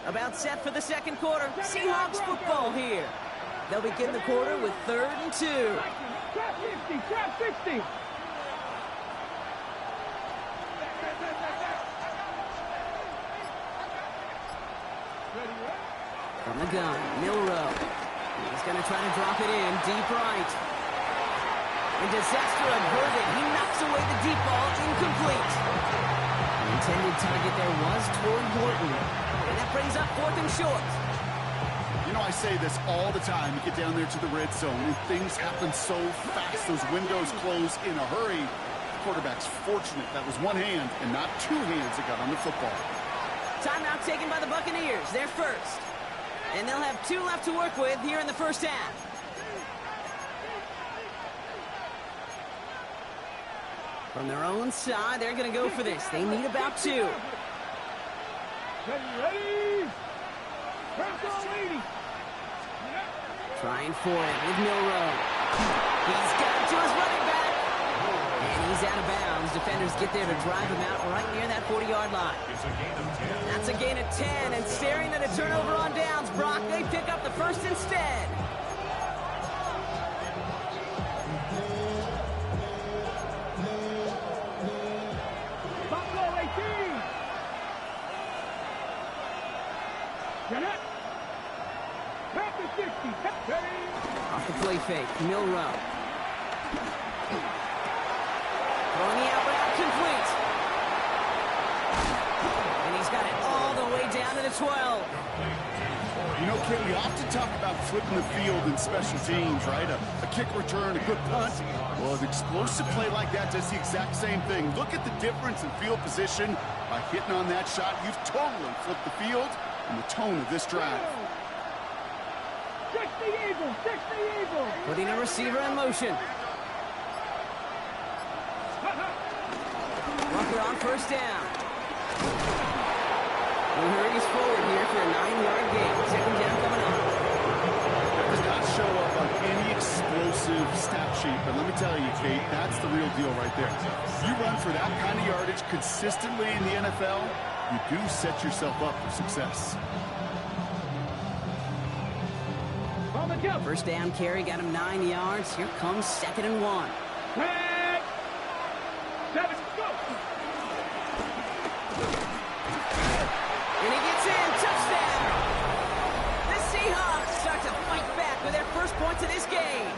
About set for the second quarter. Seahawks football here. They'll begin the quarter with 3rd and 2. Trap 50, trap 50. From the gun, Milrow. He's going to try to drop it in, deep right. And disaster averted. He knocks away the deep ball, incomplete. The intended target there was toward Horton. And that brings up 4th and short. You know, I say this all the time. You get down there to the red zone, and things happen so fast. Those windows close in a hurry. The quarterback's fortunate that was one hand and not two hands that got on the football. Timeout taken by the Buccaneers. They're first. And they'll have 2 left to work with here in the first half. From their own side, they're going to go for this. They need about 2. Ready? Trying for it with Milrow. He's got it to his running back. And he's out of bounds. Defenders get there to drive him out right near that 40-yard line. That's a gain of 10. And staring at a turnover on downs, Brock, they pick up the first instead. Buffalo 18. Jeanette. Trap 50. Off the play fake, Milrow. Throwing the out route complete. And he's got it all the way down to the 12. You know, Ken, we often talk about flipping the field in special teams, right? A kick return, a good punt. Well, an explosive play like that does the exact same thing. Look at the difference in field position. By hitting on that shot, you've totally flipped the field and the tone of this drive. 60 Eagles, 60 Eagles. Putting a receiver in motion. Walker on first down. He hurries forward here for a 9-yard gain. Second down coming up. That does not show up on any explosive stat sheet, but let me tell you, Kate, that's the real deal right there. You run for that kind of yardage consistently in the NFL, you do set yourself up for success. First down carry got him 9 yards. Here comes 2nd and 1. Red. 7, go. And he gets in. Touchdown. The Seahawks start to fight back with their first points of this game.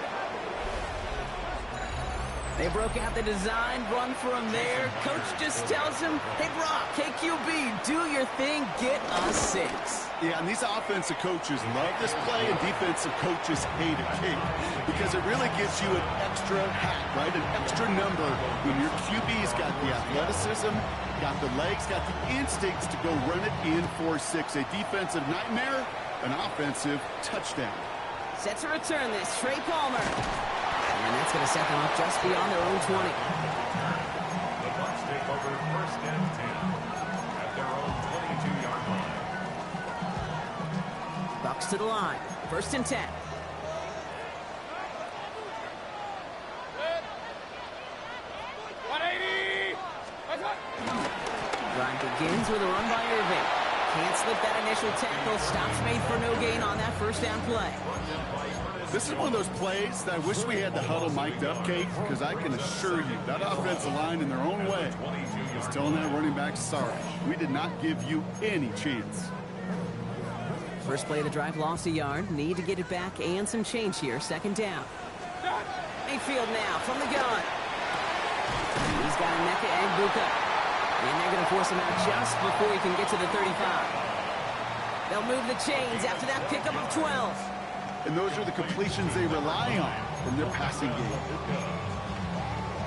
They broke out the design run for him there. Coach just tells him, hey, Brock, KQB, do your thing, get a 6. Yeah, and these offensive coaches love this play, and defensive coaches hate it, Kate, because it really gives you an extra hat, right? An extra number when your QB's got the athleticism, got the legs, got the instincts to go run it in for 6. A defensive nightmare, an offensive touchdown. Set to return this, Trey Palmer. And that's going to set them up just beyond their own 20. The Bucs take over 1st and 10 at their own 22-yard line. Bucs to the line. 1st and 10. Drive begins with a run by Irving. Can't slip that initial tackle. Stops made for no gain on that first down play. This is one of those plays that I wish we had the huddle mic'd up, Kate, because I can assure you that offensive line in their own way is telling that running back, sorry, we did not give you any chance. First play of the drive lost a yard. Need to get it back and some change here. 2nd down. Mayfield now from the gun. He's got Emeka Egbuka. And they're going to force him out just before he can get to the 35. They'll move the chains after that pickup of 12. And those are the completions they rely on from their passing game.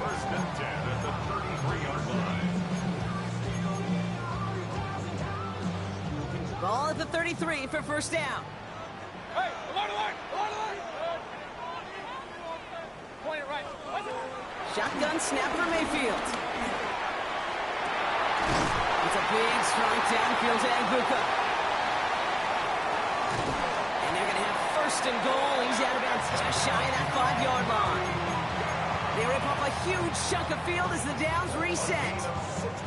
1st and 10 at the 33-yard line. Ball at the 33 for first down. Hey, along the line, along the line. Point it right. Shotgun snap for Mayfield. It's a big strike downfield to Egbuka. And they're going to have 1st and goal. He's out of bounds just shy of that 5-yard line. They rip off a huge chunk of field as the downs reset.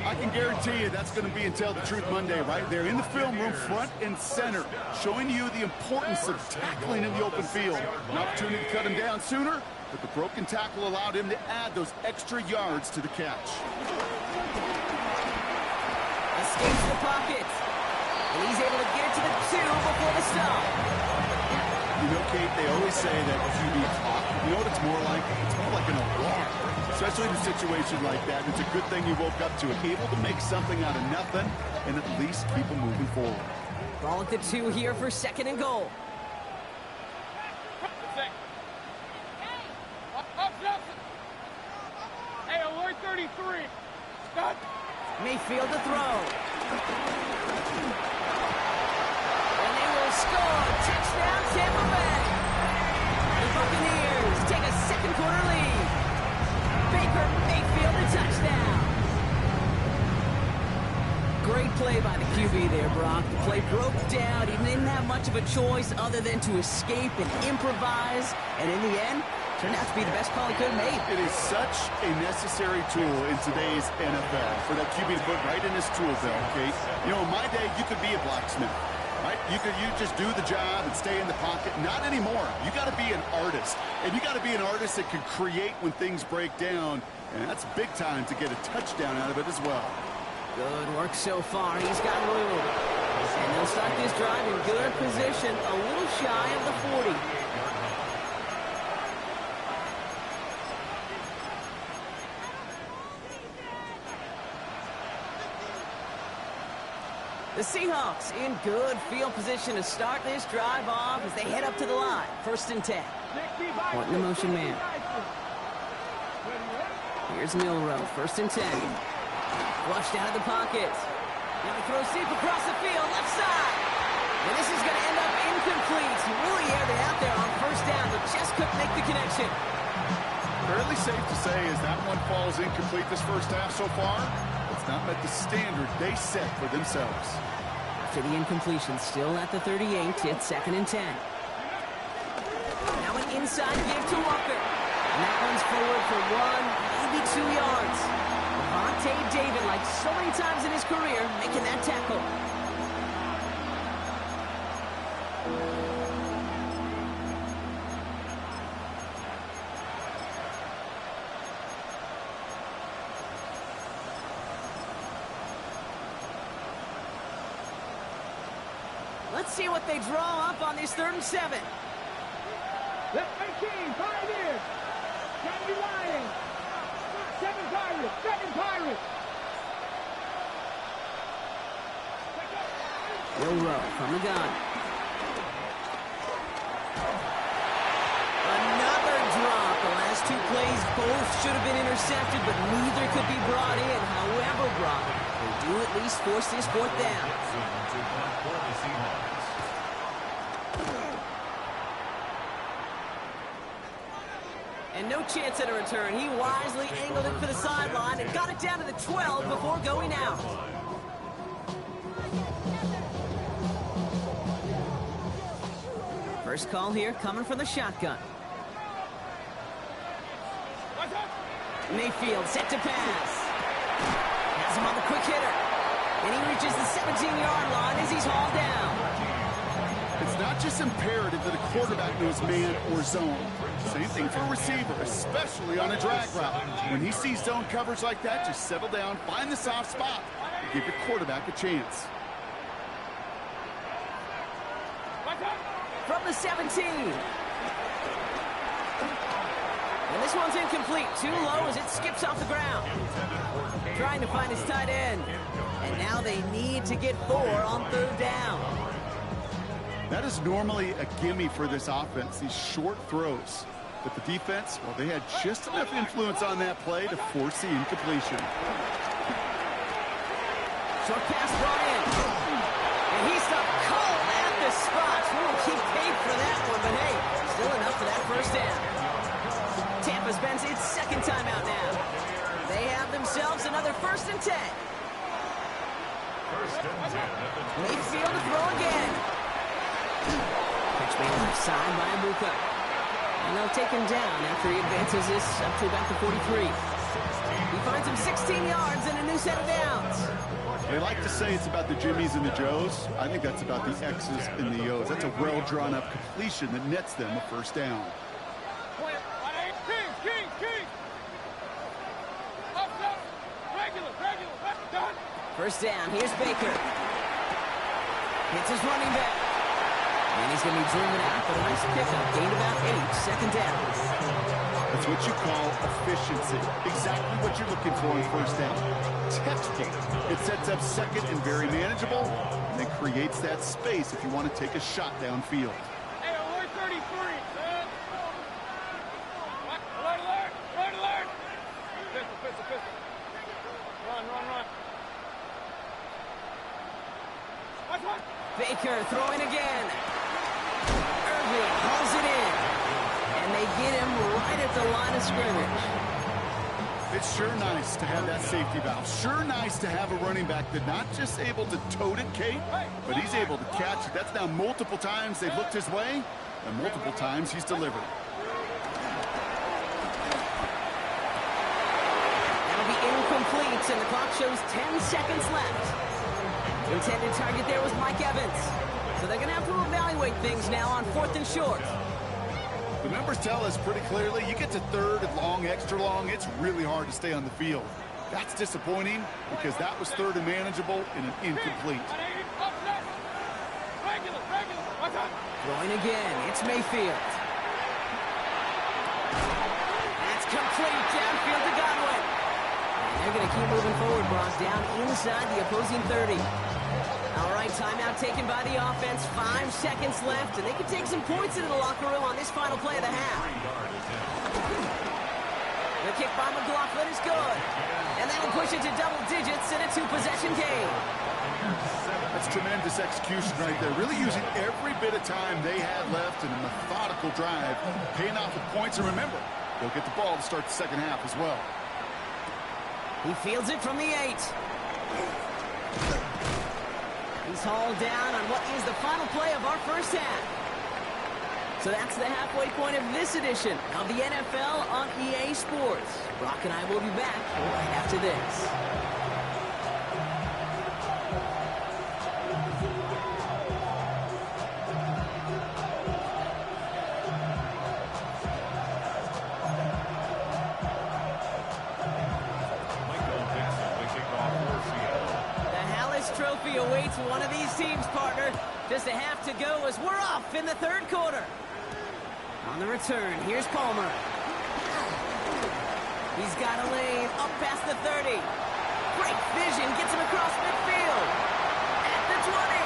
I I can guarantee you that's going to be in Tell the Truth Monday right there in the film room, front and center, showing you the importance of tackling in the open field. An opportunity to cut him down sooner, but the broken tackle allowed him to add those extra yards to the catch. Escapes the pocket. And he's able to get it to the 2 before the stop. You know, Kate, they always say that QB talk. You know what it's more like? It's more like an alarm. Especially in a situation like that. It's a good thing you woke up to it. Able to make something out of nothing and at least keep them moving forward. Ball at the 2 here for 2nd and goal. Hey, alert 33. Stop. Mayfield to throw. And they will score. Touchdown, Tampa Bay. The Buccaneers take a second quarter lead. Baker Mayfield a touchdown. Great play by the QB there, Brock. The play broke down. He didn't have much of a choice other than to escape and improvise. And in the end, turned out to be the best call he could have made. It is such a necessary tool in today's NFL for that QB to put right in his tool belt, Kate. You know, in my day, you could be a blacksmith, right? You just do the job and stay in the pocket. Not anymore. You got to be an artist. And you got to be an artist that can create when things break down. And that's big time to get a touchdown out of it as well. Good work so far. He's got room. And they'll start this drive in good position, a little shy of the 40. The Seahawks in good field position to start this drive off as they head up to the line. 1st and 10. Point in the motion man. Here's Milrow. 1st and 10. Flushed out of the pocket. Now he throws deep across the field, left side. And this is going to end up incomplete. He really aired it out there on 1st down, but just couldn't make the connection. Fairly safe to say as that one falls incomplete this first half so far, it's not met the standard they set for themselves. After the incompletion, still at the 38, it's 2nd and 10. Now an inside give to Walker. And that one's forward for 1, maybe 2 yards. Vontae David, like so many times in his career, making that tackle. Let's see what they draw up on this 3rd and 7. Left 18, Pioneers. County Lions. 7 Pirates. 7 Pirates. Milrow from the gun. Another drop. The last 2 plays both should have been intercepted, but neither could be brought in. However, Brock, they do at least force this 4th down. And no chance at a return. He wisely angled it for the sideline and got it down to the 12 before going out. First call here coming from the shotgun. Mayfield set to pass. Has him on the quick hitter. And he reaches the 17-yard line as he's hauled down. It's not just imperative that a quarterback knows man or zone. Same thing for a receiver, especially on a drag route. When he sees zone coverage like that, just settle down, find the soft spot, and give your quarterback a chance. From the 17. And this one's incomplete. Too low as it skips off the ground. Trying to find his tight end. And now they need to get 4 on 3rd down. That is normally a gimme for this offense, these short throws. But the defense, well, they had just enough influence on that play to force the incompletion. Short pass brought in. And he's the call at the spot. We'll keep paid for that one, but hey, still enough for that 1st down. Tampa's been its 2nd timeout now. They have themselves another 1st and 10. Mayfield to throw again. Pitch made left side by Abuka. And they'll take him down after he advances this up to about the 43. He finds him 16 yards and a new set of downs. They like to say it's about the Jimmies and the Joes. I think that's about the X's and the O's. That's a well-drawn-up completion that nets them a first down. First down, here's Baker. Hits his running back. And he's going to be driven out, but a nice pickup. Gained about 8, second down. That's what you call efficiency. Exactly what you're looking for in first down. Textbook. It sets up second and very manageable, and then creates that space if you want to take a shot downfield. Hey, alert 33, son. Alert. Pistol. Run. Baker throwing again. Irving hauls it in. And they get him right at the line of scrimmage. It's sure nice to have that safety valve. Sure nice to have a running back that's not just able to tote it, Kate, but he's able to catch it. That's now multiple times they've looked his way, and multiple times he's delivered. That'll be incomplete, and the clock shows 10 seconds left. Intended target there was Mike Evans. So they're going to have to evaluate things now on 4th and short. The numbers tell us pretty clearly, you get to third and long, extra long, it's really hard to stay on the field. That's disappointing because that was third and manageable and an incomplete. Throwing again, it's Mayfield. That's complete, downfield to Godwin. And they're going to keep moving forward, Brock, down inside the opposing 30. All right, timeout taken by the offense. 5 seconds left, and they can take some points into the locker room on this final play of the half. The kick by McLaughlin is good. And that'll push it to double digits in a 2-possession game. That's tremendous execution right there. Really using every bit of time they had left in a methodical drive, paying off with points. And remember, they'll get the ball to start the second half as well. He fields it from the 8. He's hauled down on what is the final play of our first half. So that's the halfway point of this edition of the NFL on EA Sports. Brock and I will be back right after this. Trophy awaits one of these teams, partner. Just a half to go as we're off in the third quarter. On the return, here's Palmer. He's got a lane up past the 30. Great vision, gets him across midfield. At the 20.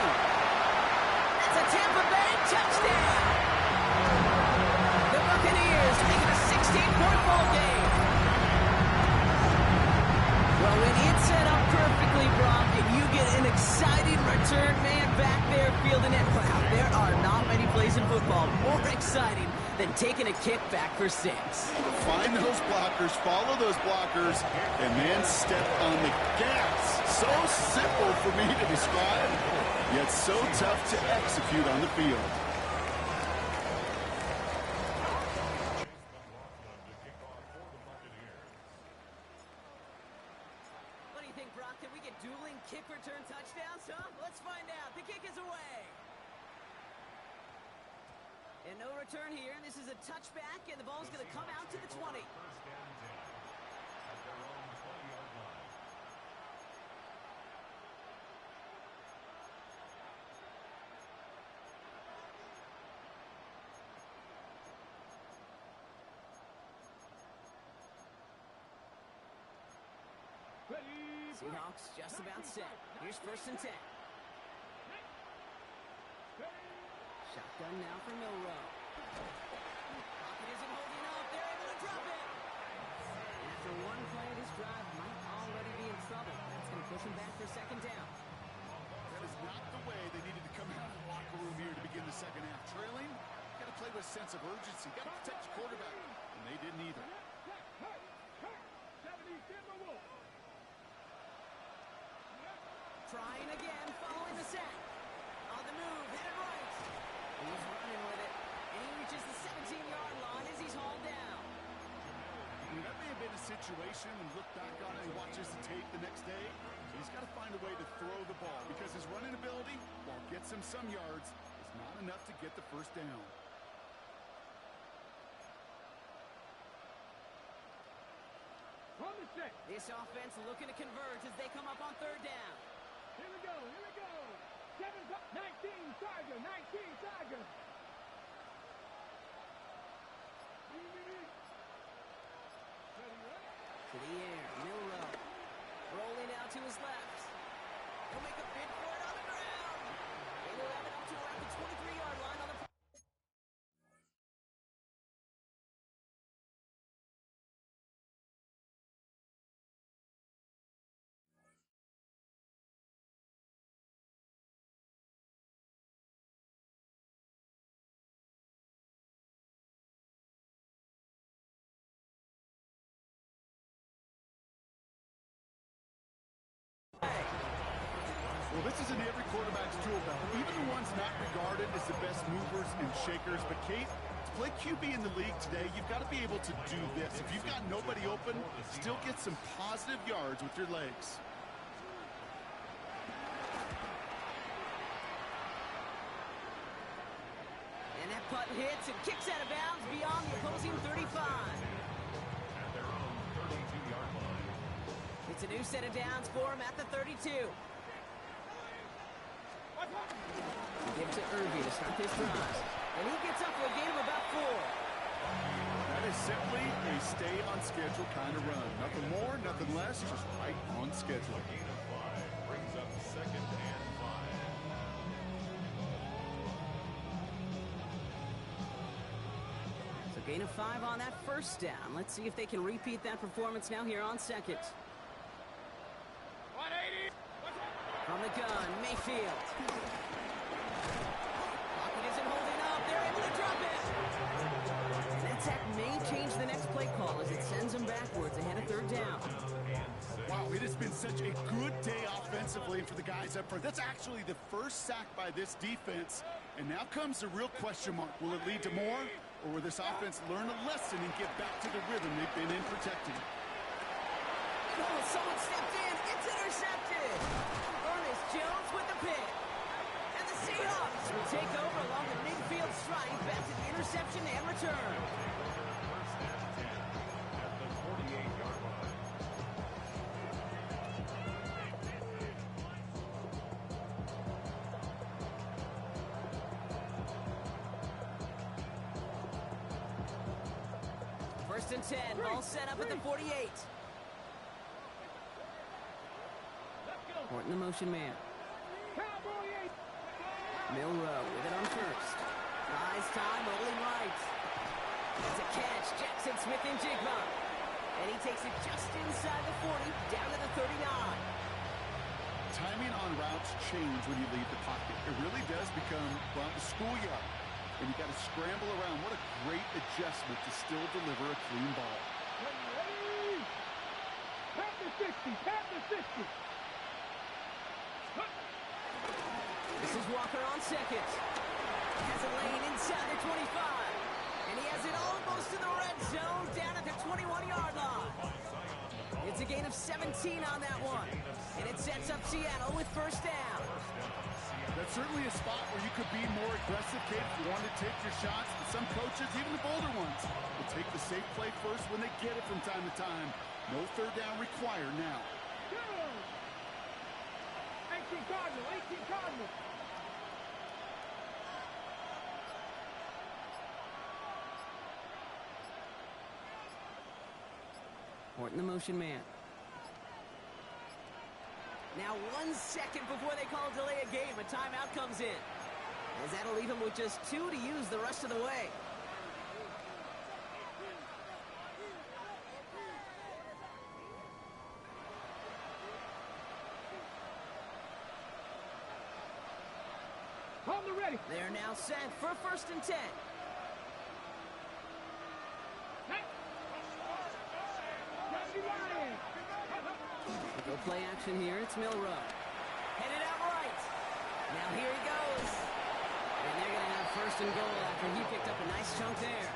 That's a Tampa Bay touchdown. The Buccaneers make it a 16-point ball game. Well, when it's set up perfectly, Brock, and you get an exciting return man back there fielding it, wow, there are not many plays in football more exciting than taking a kick back for 6. Find those blockers, follow those blockers, and then step on the gas. So simple for me to describe, yet so tough to execute on the field. Can we get dueling kick return touchdowns, huh? Let's find out. The kick is away. And no return here. This is a touchback, and the ball's going to come out to the 20. Seahawks just about set. Here's 1st and 10. Shotgun now for Milroe. Pocket isn't holding up. They're able to drop it. And after one play, this drive might already be in trouble. That's going to push him back for 2nd down. That is not the way they needed to come out of the locker room here to begin the second half. Trailing, got to play with a sense of urgency. Got to protect the quarterback. And they didn't either. Trying again, following the set. On the move, headed right. He's running with it. And he reaches the 17-yard line as he's hauled down. I mean, that may have been a situation when you look back on it and watches the tape the next day. gets him some yards. It's not enough to get the first down. This offense looking to converge as they come up on third down. Here we go, here we go. 19 Tiger, 19 Tiger. To the air, Milrow. Rolling out to his left. He'll make a bid for it on the ground. They will have it up to around the 23-yard line on the... Well, this is in every quarterback's tool belt, even the ones not regarded as the best movers and shakers. But, Kate, to play QB in the league today, you've got to be able to do this. If you've got nobody open, still get some positive yards with your legs. And that punt hits and kicks out of bounds beyond the opposing 35. At their own 32-yard line. It's a new set of downs for him at the 32. Give it to Irving to start this drive. And he gets up for a gain of about 4. That is simply a stay-on-schedule kind of run. Nothing more, nothing less, just right on schedule. A gain of 5 brings up 2nd and 5. So gain of 5 on that first down. Let's see if they can repeat that performance now here on second. 180. From the gun, Mayfield. Pocket isn't holding up. They're able to drop it. And that sack may change the next play call as it sends them backwards ahead of third down. Wow, it has been such a good day offensively for the guys up front. That's actually the first sack by this defense. And now comes the real question mark. Will it lead to more? Or will this offense learn a lesson and get back to the rhythm they've been in protecting? Oh, someone stepped in. It's intercepted. Ernest Jones with the pick. And the Seahawks will take over along the midfield stripe back to the interception and return. First and 10 at the 48-yard line. First and 10. Ball set up at the 48. Horton the motion man. Milrow with it on first. Buys time, rolling right. It's a catch. Jackson Smith and Jigma. And he takes it just inside the 40, down to the 39. Timing on routes change when you leave the pocket. It really does become, well, the schoolyard. And you got to scramble around. What a great adjustment to still deliver a clean ball. Tap the 60, tap the 60. This is Walker on second. Has a lane inside the 25. And he has it almost to the red zone, down at the 21-yard line. It's a gain of 17 on that one. And it sets up Seattle with first down. That's certainly a spot where you could be more aggressive, Kate, if you want to take your shots. But some coaches, even the bolder ones, will take the safe play first when they get it from time to time. No third down required now. 18 Cardinal, 18 Cardinal. Horton the motion man. Now 1 second before they call delay a game, a timeout comes in. As that'll leave him with just 2 to use the rest of the way. Hold the ready. They're now set for first and 10. Go play action here. It's Milrow. Headed out right. Now here he goes. And they're going to have first and goal after he picked up a nice chunk there.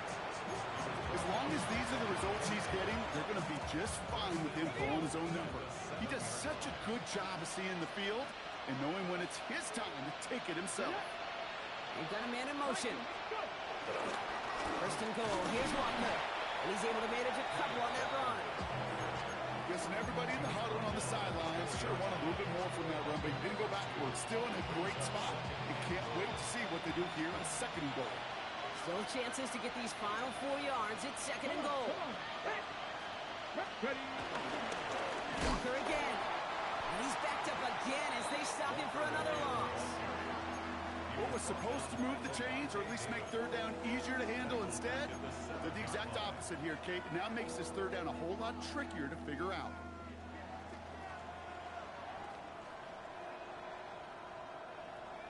As long as these are the results he's getting, they're going to be just fine with him pulling his own number. He does such a good job of seeing the field. and knowing when it's his time to take it himself. They've got a man in motion. First and goal. Here's Walker. And he's able to manage a couple on that run. Guessing everybody in the huddle on the sidelines sure want a little bit more from that run, but he didn't go backwards. Still in a great spot. And can't wait to see what they do here on second and goal. Still chances to get these final 4 yards. It's second and goal. Ready. Walker again. And he's backed up again as they stop him for another loss. What was supposed to move the chains, or at least make third down easier to handle instead, did the exact opposite here, Kate. Now makes this third down a whole lot trickier to figure out.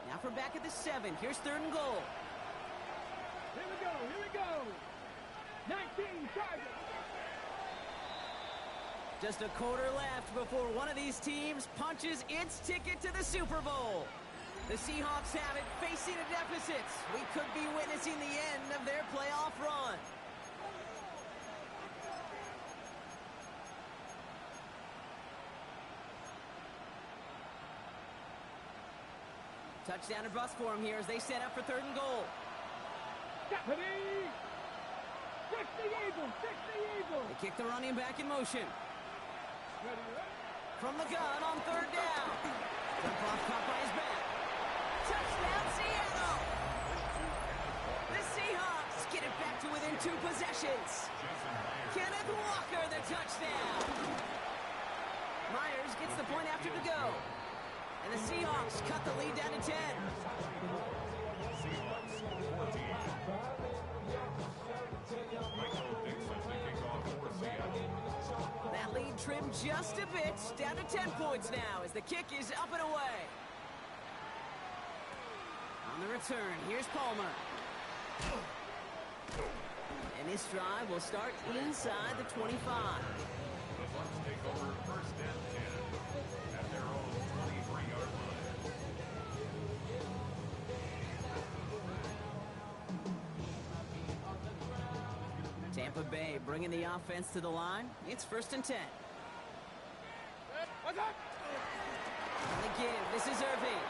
Now for back at the 7. Here's third and goal. Here we go. Here we go. 19 targets. Just a quarter left before one of these teams punches its ticket to the Super Bowl. The Seahawks have it, facing a deficit. We could be witnessing the end of their playoff run. Touchdown and bust for him here as they set up for third and goal. Deputy. 60 Eagles. 60 Eagles. They kick the running back in motion. Ready. From the gun on third down. Dump off caught by his back. Touchdown, Seattle! The Seahawks get it back to within 2 possessions. Kenneth Walker, the touchdown. Myers gets the point after the go. And the Seahawks cut the lead down to 10. Seahawks 14. Michael Dixon to kick off for Seattle. That lead trimmed just a bit, down to 10 points now as the kick is up and away. On the return, here's Palmer. And this drive will start inside the 25. The Bucs take over first and 10 at their own 23-yard line. Tampa Bay bringing the offense to the line. It's first and 10. What's up? On the give, this is Irving.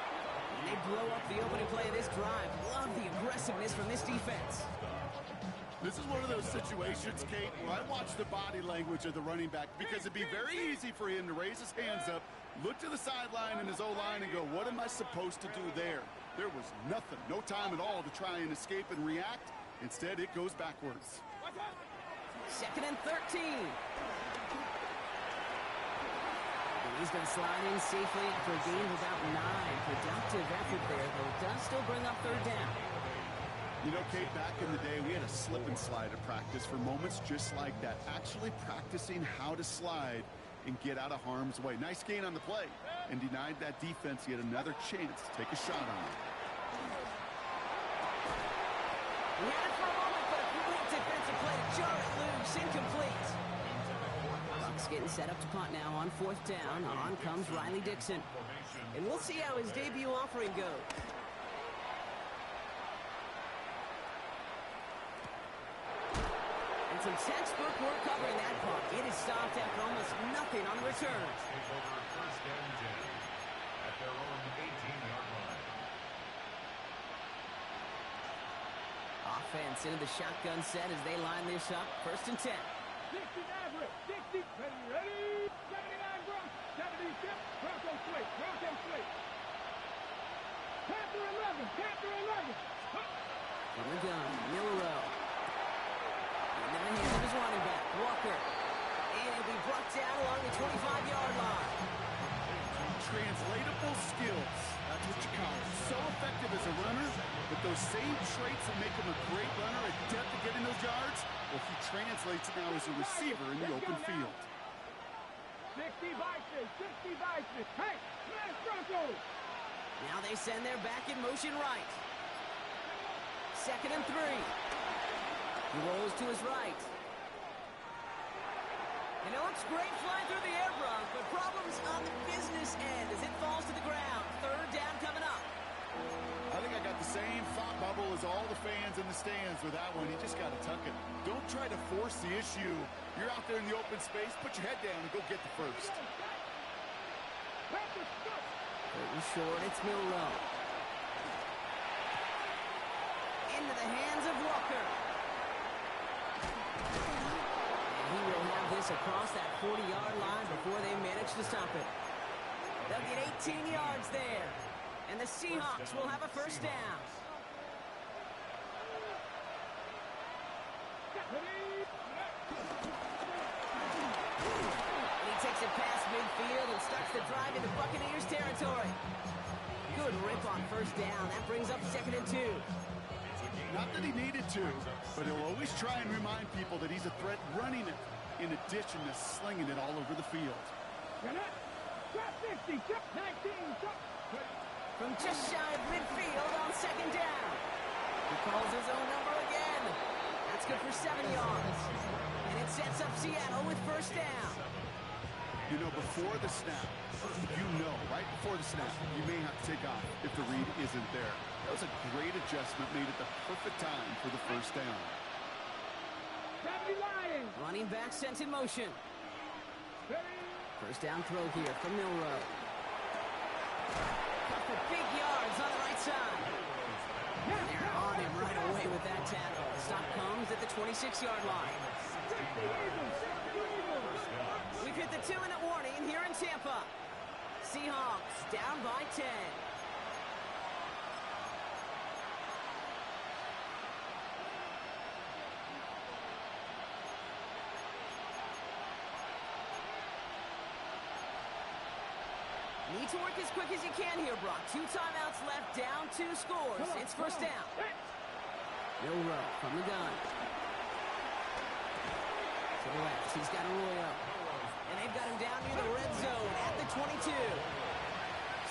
And they blow up the opening play of this drive. Love the aggressiveness from this defense. This is one of those situations, Kate, where I watch the body language of the running back because it'd be very easy for him to raise his hands up, look to the sideline and his O-line and go, what am I supposed to do there? There was nothing, no time at all to try and escape and react. Instead, it goes backwards. Second and 13. And he's going to slide in safely after a gain of about 9. Productive effort there, though it does still bring up third down. You know, Kate, back in the day, we had a slip and slide at practice for moments just like that. Actually practicing how to slide and get out of harm's way. Nice gain on the play and denied that defense yet another chance to take a shot on it. He had it for a moment, but a great defensive play to jar it loose. Incomplete. Bucs getting set up to punt now on fourth down. On comes Riley Dixon. And we'll see how his debut offering goes. And some textbook work covering that punt. It is stopped after almost nothing on the return. Take over first and 10 at their own 18-yard line. Offense into the shotgun set as they line this up. First and 10. 60 average. 60. Ready. 79 Bronco. 76. Bronco swing. Bronco swing. Panther 11. Panther 11. From the gun, Milrow. And then the hands of his running back, Walker. And it'll be brought down along the 25-yard line. Translatable skills. That's what you call it. So effective as a runner, but those same traits that make him a great runner, adept at getting those yards, well, he translates it now as a receiver in the open field. 60 Vices. 60 Vices. Hey, smash Bronco. Now they send their back in motion right. Second and 3. He rolls to his right. And it looks great flying through the air, Bronk, but problems on the business end as it falls to the ground. Third down coming up. I think I got the same thought bubble as all the fans in the stands with that one. You just got to tuck it. Don't try to force the issue. You're out there in the open space. Put your head down and go get the first. Curtin short, it's Milroe. Into the hands of Walker. And he will have this across that 40-yard line before they manage to stop it. They'll get 18 yards there. And the Seahawks will have a first down. And he takes it past midfield and starts the drive into Buccaneers territory. Good rip on first down. That brings up 2nd and 2. Not that he needed to, but he'll always try and remind people that he's a threat running it, in addition to slinging it all over the field. From just shy of midfield on 2nd down. He calls his own number again. That's good for 7 yards. And it sets up Seattle with first down. You know, before the snap, right before the snap, you may have to take off if the read isn't there. That was a great adjustment made at the perfect time for the first down. Running back sent in motion. First down throw here from Milroe. Cut for big yards on the right side. And they're on him right away with that tackle. Stop comes at the 26-yard line. We've hit the 2-minute warning here in Tampa. Seahawks down by 10. Need to work as quick as you can here, Brock. 2 timeouts left, down 2 scores. It's first down. Milroe from the gun. To the left, he's got Arroyo. And they've got him down near the red zone at the 22.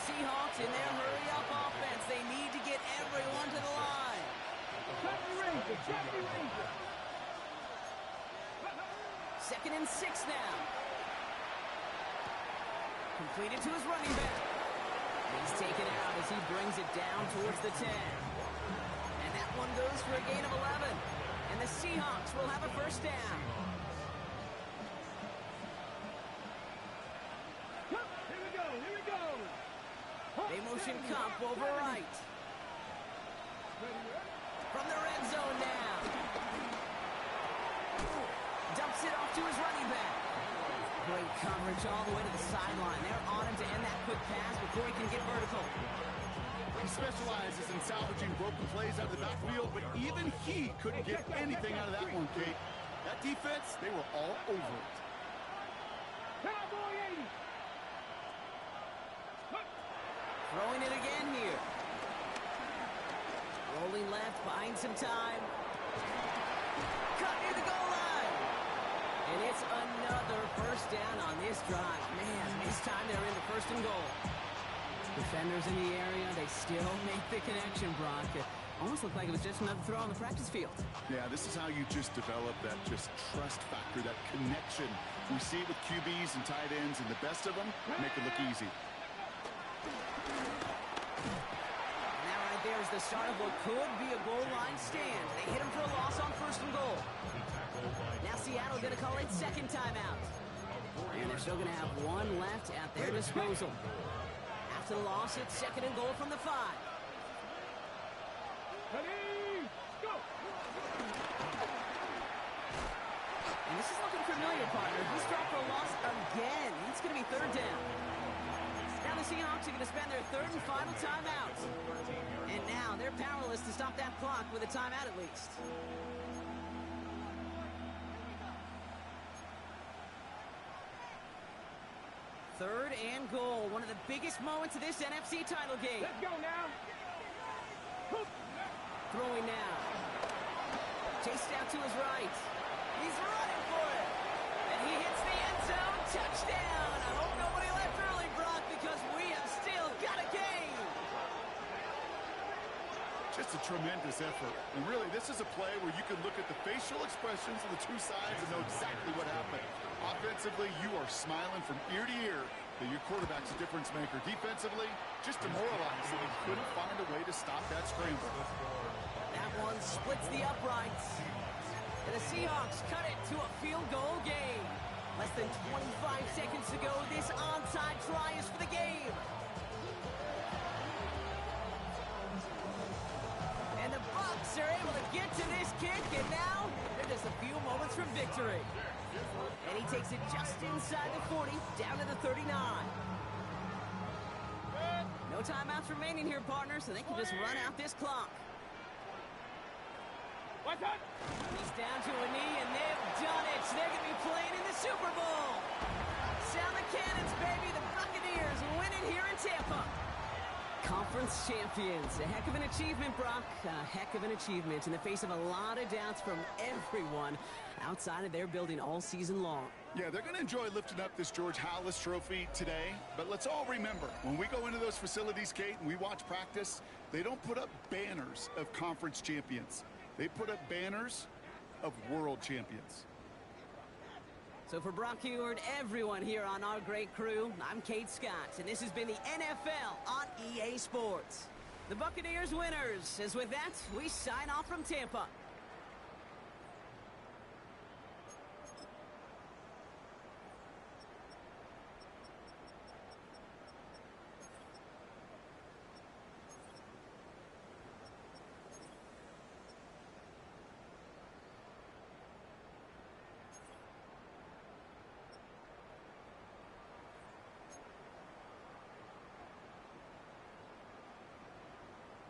Seahawks in their hurry-up offense. They need to get everyone to the line. 2nd and 6 now. Completed to his running back. He's taken out as he brings it down towards the 10. And that one goes for a gain of 11. And the Seahawks will have a first down. Here we go. They motion Kump over right. From the red zone now. Dumps it off to his running back. Great coverage all the way to the sideline. They're on him to end that quick pass before he can get vertical. He specializes in salvaging broken plays out of the backfield, but even he couldn't get anything out of that one, Kate. That defense, they were all over it. Throwing it again here. Rolling left, buying some time. Cut near the goal line. And it's another first down on this drive. Man, this time they're in the 1st and goal. Defenders in the area, they still make the connection, Brock. It almost looked like it was just another throw on the practice field. Yeah, this is how you just develop that just trust factor, that connection. We see it with QBs and tight ends, and the best of them make it look easy. And that right there is the start of what could be a goal line stand. They hit him for a loss on 1st and goal. Now Seattle going to call it 2nd timeout. And they're still going to have 1 left at their disposal. After the loss, it's 2nd and goal from the 5. Ready, go! And this is looking familiar, partner. He's dropped for a loss again. It's going to be 3rd down. Now the Seahawks are going to spend their 3rd and final timeout. And now they're powerless to stop that clock with a timeout at least. 3rd and goal. One of the biggest moments of this NFC title game. Let's go now. Throwing now. Chased out to his right. He's running for it. And he hits the end zone. Touchdown. I hope nobody left early, Brock, because we have still got a game. Just a tremendous effort. And really, this is a play where you can look at the facial expressions of the 2 sides and know exactly what happened. Offensively, you are smiling from ear to ear that your quarterback's a difference maker. Defensively, just demoralized that he couldn't find a way to stop that scramble. That one splits the uprights. And the Seahawks cut it to a field goal game. Less than 25 seconds to go. This onside try is for the game. takes it just inside the 40, down to the 39. No timeouts remaining here, partner, so they can just run out this clock. What's up? He's down to a knee, and they've done it. They're going to be playing in the Super Bowl. Sound the cannons, baby. The Buccaneers win it here in Tampa. Conference champions. A heck of an achievement, Brock. A heck of an achievement in the face of a lot of doubts from everyone outside of their building all season long. Yeah, they're going to enjoy lifting up this George Halas trophy today. But let's all remember, when we go into those facilities, Kate, and we watch practice, they don't put up banners of conference champions. They put up banners of world champions. So for Brock Huard, everyone here on our great crew, I'm Kate Scott, and this has been the NFL on EA Sports. The Buccaneers winners, as with that, we sign off from Tampa.